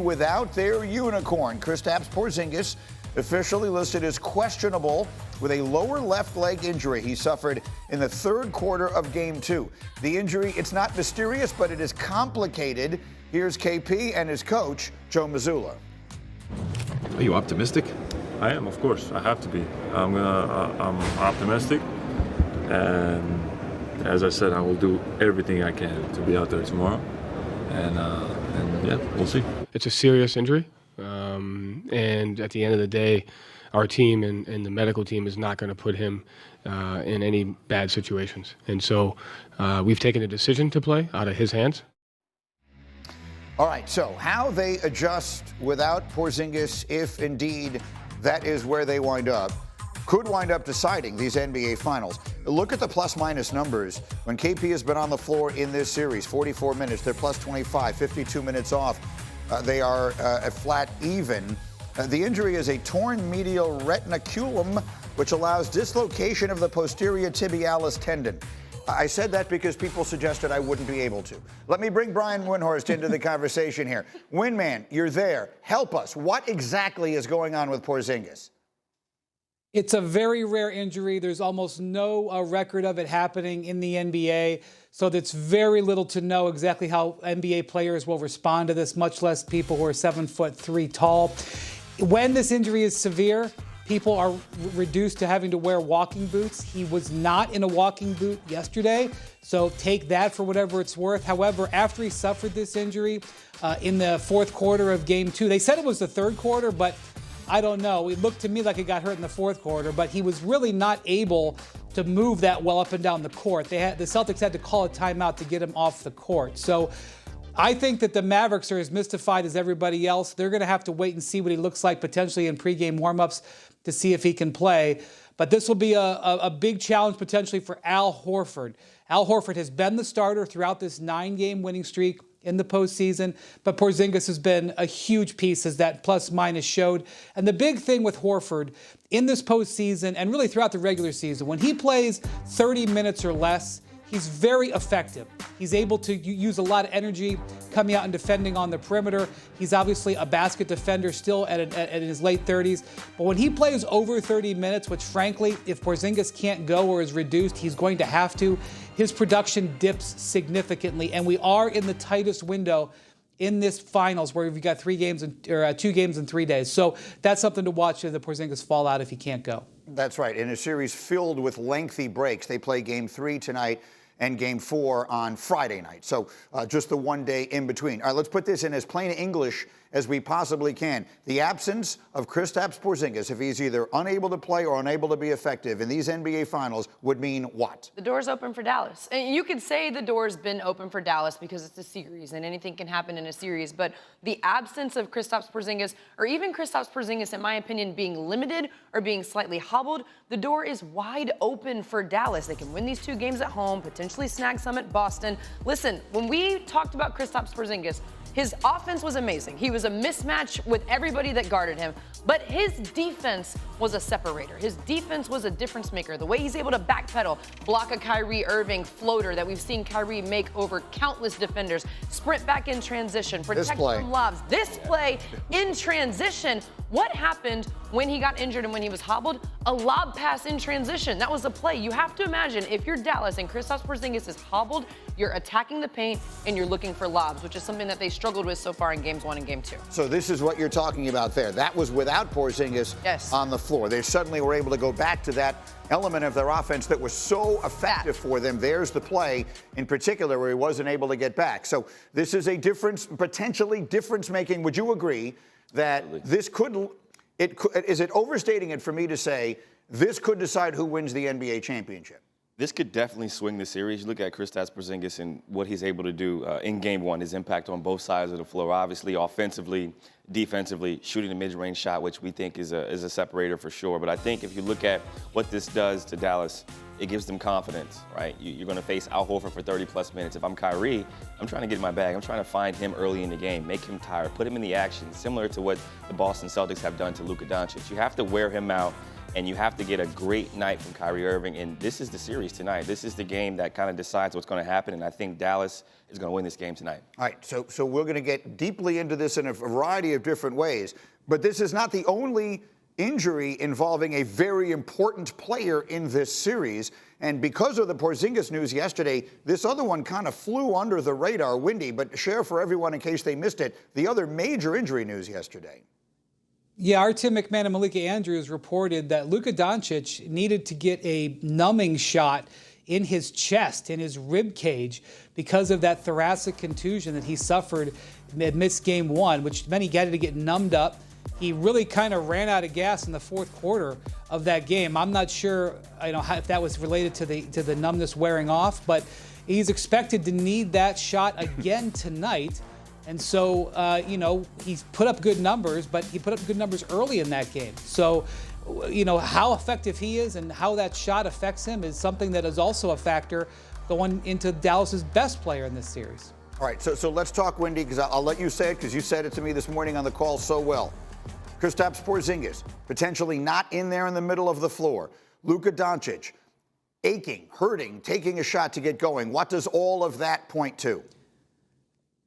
without their unicorn. Kristaps Porzingis officially listed as questionable with a lower left leg injury he suffered in the third quarter of Game 2. The injury, it's not mysterious, but it is complicated. Here's KP and his coach, Joe Mazzulla. Are you optimistic? I am, of course. I have to be. I'm optimistic, and as I said, I will do everything I can to be out there tomorrow. And yeah, we'll see. It's a serious injury, and at the end of the day, our team and the medical team is not going to put him in any bad situations. And so we've taken a decision to play out of his hands. All right, so how they adjust without Porzingis, if indeed that is where they wind up, could wind up deciding these NBA Finals. Look at the plus-minus numbers. When KP has been on the floor in this series, 44 minutes, they're plus 25, 52 minutes off. They are at flat even. The injury is a torn medial retinaculum, which allows dislocation of the posterior tibialis tendon. I said that because people suggested I wouldn't be able to. Let me bring Brian Windhorst into the conversation here. Windman, you're there. Help us. What exactly is going on with Porzingis? It's a very rare injury. There's almost no record of it happening in the NBA. So there's very little to know exactly how NBA players will respond to this, much less people who are 7'3" tall. When this injury is severe, people are reduced to having to wear walking boots. He was not in a walking boot yesterday, so take that for whatever it's worth. However, after he suffered this injury in the fourth quarter of Game 2, they said it was the third quarter, but I don't know. It looked to me like he got hurt in the fourth quarter, but he was really not able to move that well up and down the court. The Celtics had to call a timeout to get him off the court. So I think that the Mavericks are as mystified as everybody else. They're going to have to wait and see what he looks like potentially in pregame warmups to see if he can play. But this will be a big challenge potentially for Al Horford. Al Horford has been the starter throughout this 9-game winning streak in the postseason, but Porzingis has been a huge piece, as that plus-minus showed. And the big thing with Horford in this postseason and really throughout the regular season, when he plays 30 minutes or less, he's very effective. He's able to use a lot of energy coming out and defending on the perimeter. He's obviously a basket defender still at his late 30s. But when he plays over 30 minutes, which frankly, if Porzingis can't go or is reduced, he's going to have to, his production dips significantly. And we are in the tightest window in this finals where we've got 2 games in 3 days. So that's something to watch if the Porzingis fall out if he can't go. That's right. In a series filled with lengthy breaks, they play Game 3 tonight and Game 4 on Friday night. So just the 1 day in between. All right, let's put this in as plain English as we possibly can. The absence of Kristaps Porzingis, if he's either unable to play or unable to be effective in these NBA Finals, would mean what? The door's open for Dallas. And you could say the door's been open for Dallas because it's a series and anything can happen in a series. But the absence of Kristaps Porzingis, or even Kristaps Porzingis, in my opinion, being limited or being slightly hobbled, the door is wide open for Dallas. They can win these 2 games at home, potentially snag some at Boston. Listen, when we talked about Kristaps Porzingis, his offense was amazing. He was a mismatch with everybody that guarded him, but his defense was a separator. His defense was a difference maker. The way he's able to backpedal, block a Kyrie Irving floater that we've seen Kyrie make over countless defenders, sprint back in transition, protect from lobs. This play in transition, what happened when he got injured and when he was hobbled? A lob pass in transition. That was the play. You have to imagine if you're Dallas and Kristaps Porzingis is hobbled, you're attacking the paint and you're looking for lobs, which is something that they struggled with so far in Games 1 and Game 2. So this is what you're talking about there. That was without Porzingis on the floor. They suddenly were able to go back to that element of their offense that was so effective for them. There's the play in particular where he wasn't able to get back. So this is a difference, potentially difference-making. Would you agree that this could, is it overstating it for me to say this could decide who wins the NBA championship? This could definitely swing the series. You look at Kristaps Porzingis and what he's able to do in Game 1, his impact on both sides of the floor. Obviously, offensively, defensively, shooting a mid-range shot, which we think is a separator for sure. But I think if you look at what this does to Dallas, it gives them confidence, right? You're going to face Al Horford for 30-plus minutes. If I'm Kyrie, I'm trying to get in my bag. I'm trying to find him early in the game, make him tired, put him in the action, similar to what the Boston Celtics have done to Luka Doncic. You have to wear him out and you have to get a great night from Kyrie Irving. And this is the series tonight. This is the game that kind of decides what's going to happen, and I think Dallas is going to win this game tonight. All right, so we're going to get deeply into this in a variety of different ways, but this is not the only injury involving a very important player in this series. And because of the Porzingis news yesterday, this other one kind of flew under the radar, Windy, but share for everyone in case they missed it, the other major injury news yesterday. Yeah, our Tim McMahon and Malika Andrews reported that Luka Doncic needed to get a numbing shot in his chest, in his rib cage, because of that thoracic contusion that he suffered amidst game one, which meant he had to get numbed up. He really kind of ran out of gas in the fourth quarter of that game. I'm not sure, if that was related to the numbness wearing off, but he's expected to need that shot again tonight. And so, he's put up good numbers, but he put up good numbers early in that game. So, how effective he is and how that shot affects him is something that is also a factor going into Dallas's best player in this series. All right, so let's talk, Windy, because I'll let you say it because you said it to me this morning on the call so well. Kristaps Porzingis, potentially not in there in the middle of the floor. Luka Doncic, aching, hurting, taking a shot to get going. What does all of that point to?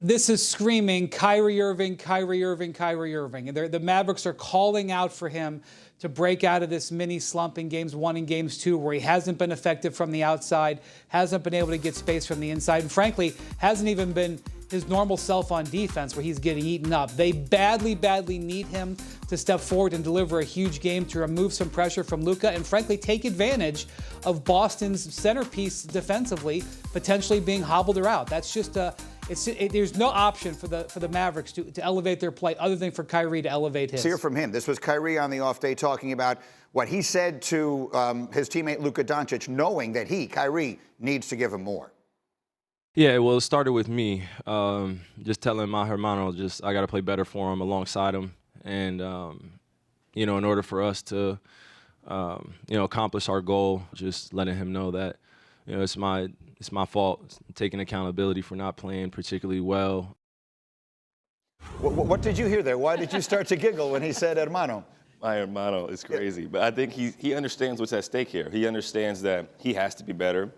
This is screaming Kyrie Irving, Kyrie Irving, Kyrie Irving. And the Mavericks are calling out for him to break out of this mini slump in games 1 and games 2 where he hasn't been effective from the outside, hasn't been able to get space from the inside, and frankly, hasn't even been his normal self on defense where he's getting eaten up. They badly, badly need him to step forward and deliver a huge game to remove some pressure from Luka and frankly take advantage of Boston's centerpiece defensively potentially being hobbled or out. That's just there's no option for the Mavericks to elevate their play other than for Kyrie to elevate his. Let's hear from him. This was Kyrie on the off day talking about what he said to his teammate Luka Doncic, knowing that Kyrie, needs to give him more. Yeah, well, it started with me, just telling my hermano, I got to play better for him alongside him. And, in order for us to, accomplish our goal, just letting him know that, it's my fault, taking accountability for not playing particularly well. What did you hear there? Why did you start to giggle when he said hermano? My hermano is crazy, but I think he understands what's at stake here. He understands that he has to be better.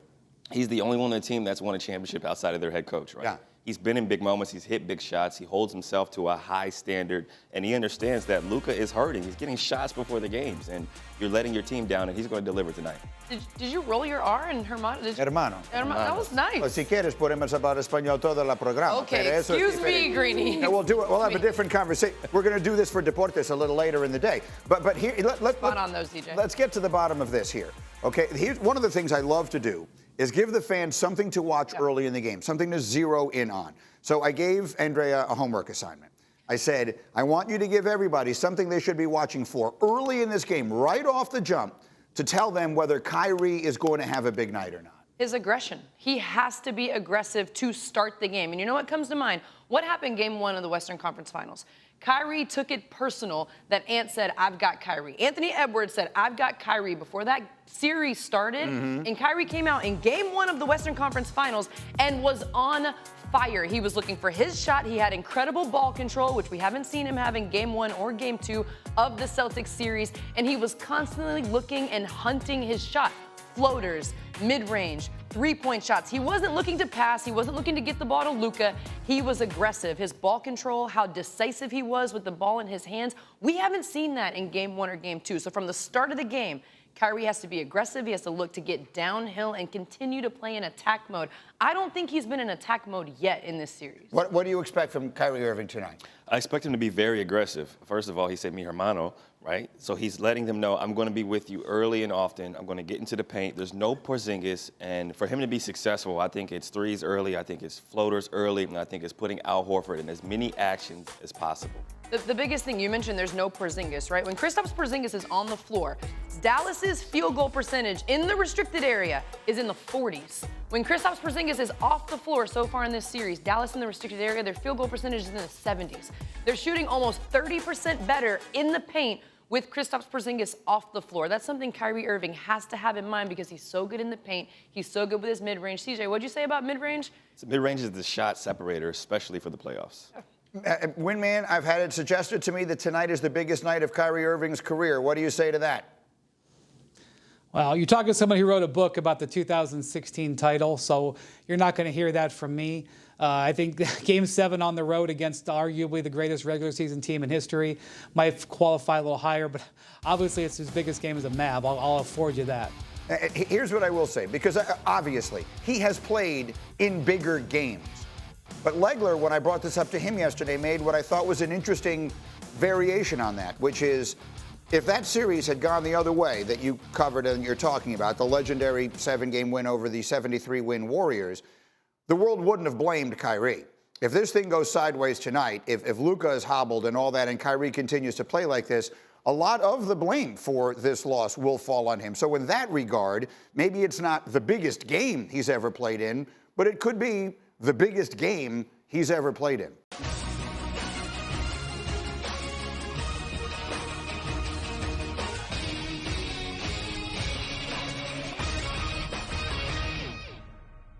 He's the only one on the team that's won a championship outside of their head coach, right? Yeah. He's been in big moments. He's hit big shots. He holds himself to a high standard, and he understands that Luka is hurting. He's getting shots before the games, and you're letting your team down, and he's going to deliver tonight. Did you roll your R in hermano? Hermano. That was nice. Well, si quieres, podemos hablar español toda la programa. Okay, excuse me, Greeny. No, we'll have a different conversation. We're going to do this for Deportes a little later in the day. But here, let's get to the bottom of this here. Okay, here's one of the things I love to do is give the fans something to watch early in the game, something to zero in on. So I gave Andraya a homework assignment. I said, I want you to give everybody something they should be watching for early in this game, right off the jump, to tell them whether Kyrie is going to have a big night or not. His aggression. He has to be aggressive to start the game. And you know what comes to mind? What happened game 1 of the Western Conference Finals? Kyrie took it personal that Ant said, I've got Kyrie. Anthony Edwards said, I've got Kyrie before that series started. And Kyrie came out in game 1 of the Western Conference Finals and was on fire. He was looking for his shot. He had incredible ball control, which we haven't seen him have in game 1 or game 2 of the Celtics series. And he was constantly looking and hunting his shot. Floaters, mid-range, three-point shots. He wasn't looking to pass. He wasn't looking to get the ball to Luka. He was aggressive. His ball control, how decisive he was with the ball in his hands, we haven't seen that in game 1 or game 2. So from the start of the game, Kyrie has to be aggressive. He has to look to get downhill and continue to play in attack mode. I don't think he's been in attack mode yet in this series. What do you expect from Kyrie Irving tonight? I expect him to be very aggressive. First of all, he said mi hermano, right? So he's letting them know, I'm going to be with you early and often. I'm going to get into the paint. There's no Porzingis. And for him to be successful, I think it's threes early. I think it's floaters early. And I think it's putting Al Horford in as many actions as possible. The biggest thing you mentioned, there's no Porzingis, right? When Kristaps Porzingis is on the floor, Dallas's field goal percentage in the restricted area is in the 40s. When Kristaps Porzingis is off the floor so far in this series, Dallas in the restricted area, their field goal percentage is in the 70s. They're shooting almost 30% better in the paint with Kristaps Porzingis off the floor. That's something Kyrie Irving has to have in mind because he's so good in the paint. He's so good with his mid-range. CJ, what'd you say about mid-range? So mid-range is the shot separator, especially for the playoffs. Windman, I've had it suggested to me that tonight is the biggest night of Kyrie Irving's career. What do you say to that? Well, you're talking to somebody who wrote a book about the 2016 title, so you're not going to hear that from me. I think Game 7 on the road against arguably the greatest regular season team in history might qualify a little higher, but obviously it's his biggest game as a Mav. I'll afford you that. Here's what I will say, because obviously he has played in bigger games. But Legler, when I brought this up to him yesterday, made what I thought was an interesting variation on that, which is if that series had gone the other way that you covered and you're talking about, the legendary 7-game win over the 73-win Warriors, the world wouldn't have blamed Kyrie. If this thing goes sideways tonight, if Luka is hobbled and all that and Kyrie continues to play like this, a lot of the blame for this loss will fall on him. So in that regard, maybe it's not the biggest game he's ever played in, but it could be the biggest game he's ever played in.